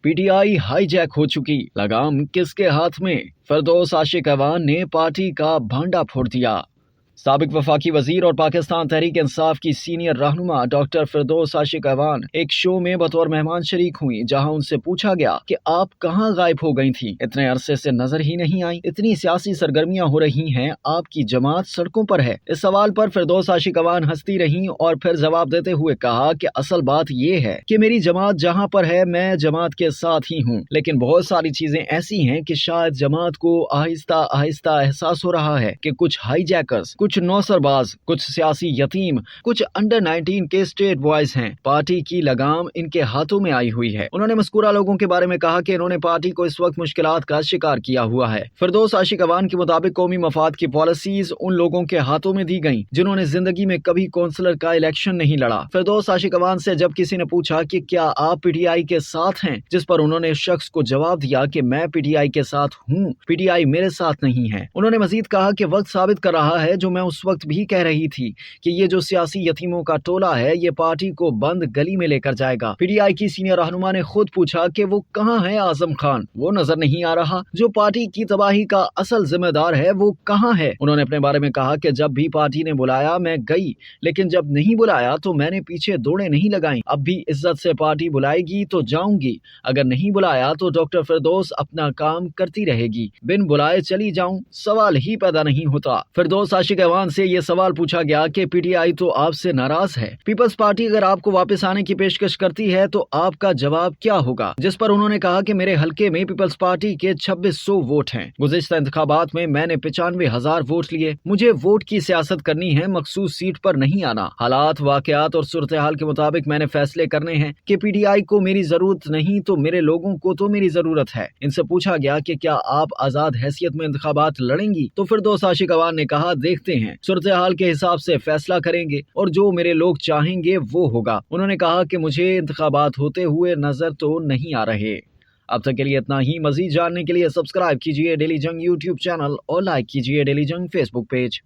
P T I hijack हो चुकी, लगाम किसके हाथ में? फिरदौस आशिक अवान ने पार्टी का भांडा फोड़ दिया। साबिक वफाकी वजीर और पाकिस्तान तहरीक इंसाफ की सीनियर रहनुमा डॉक्टर फिरदौस आशिक अवान एक शो में बतौर मेहमान शरीक हुई, जहां उनसे पूछा गया कि आप कहां गायब हो गई थी, इतने अरसे से नजर ही नहीं आई, इतनी सियासी सरगर्मियां हो रही हैं, आपकी जमात सड़कों पर है। इस सवाल पर फिरदौस आशिक अवान हंसती रही और फिर जवाब देते हुए कहा कि असल बात ये है कि मेरी जमात जहां पर है मैं जमात के साथ ही हूँ, लेकिन बहुत सारी चीजें ऐसी हैं कि शायद जमात को आहिस्ता आहिस्ता एहसास हो रहा है कि कुछ हाईजैकर्स, कुछ नौसरबाज, कुछ सियासी यतीम, कुछ अंडर 19 के स्टेट बॉयज हैं, पार्टी की लगाम इनके हाथों में आई हुई है। उन्होंने मज़कूरा लोगों के बारे में कहा कि इन्होंने पार्टी को इस वक्त मुश्किलात का शिकार किया हुआ है। फिरदौस आशिक अवान के मुताबिक कौमी मफाद की पॉलिसीज उन लोगों के हाथों में दी गयी जिन्होंने जिंदगी में कभी कौंसलर का इलेक्शन नहीं लड़ा। फिरदौस आशिक अवान से जब किसी ने पूछा कि क्या आप पीटीआई के साथ हैं, जिस पर उन्होंने इस शख्स को जवाब दिया कि मैं पीटीआई के साथ हूँ, पीटीआई मेरे साथ नहीं है। उन्होंने मजीद कहा कि वक्त साबित कर रहा है, जो मैं उस वक्त भी कह रही थी कि ये जो सियासी यतीमों का टोला है ये पार्टी को बंद गली में लेकर जाएगा। पीटीआई की सीनियर रहनुमा ने खुद पूछा कि वो कहां है आजम खान, वो नजर नहीं आ रहा, जो पार्टी की तबाही का असल जिम्मेदार है वो कहां है। उन्होंने अपने बारे में कहा कि जब भी पार्टी ने बुलाया मैं गई, लेकिन जब नहीं बुलाया तो मैंने पीछे दौड़े नहीं लगाई। अब भी इज्जत से पार्टी बुलाएगी तो जाऊंगी, अगर नहीं बुलाया तो डॉक्टर फिरदौस अपना काम करती रहेगी, बिन बुलाए चली जाऊं, सवाल ही पैदा नहीं होता। फिरदौस आशिक अवान से ये सवाल पूछा गया कि पीटीआई तो आपसे नाराज है, पीपल्स पार्टी अगर आपको वापस आने की पेशकश करती है तो आपका जवाब क्या होगा, जिस पर उन्होंने कहा कि मेरे हलके में पीपल्स पार्टी के 2600 वोट हैं, गुज़िश्ता इंतखाबात में मैंने 95,000 वोट लिए, मुझे वोट की सियासत करनी है, मखसूस सीट पर नहीं आना। हालात, वाकयात और सूरत हाल के मुताबिक मैंने फैसले करने हैं कि पीटीआई को मेरी जरूरत नहीं तो मेरे लोगों को तो मेरी जरूरत है। इनसे पूछा गया कि क्या आप आजाद हैसियत में इंतखाबात लड़ेंगी, तो फिरदौस आशिक अवान ने कहा देखते हैं, सूरत हाल के हिसाब से फैसला करेंगे और जो मेरे लोग चाहेंगे वो होगा। उन्होंने कहा कि मुझे इंतखाबात होते हुए नजर तो नहीं आ रहे। अब तक के लिए इतना ही। मजीद जानने के लिए सब्सक्राइब कीजिए डेली जंग यूट्यूब चैनल और लाइक कीजिए डेली जंग फेसबुक पेज।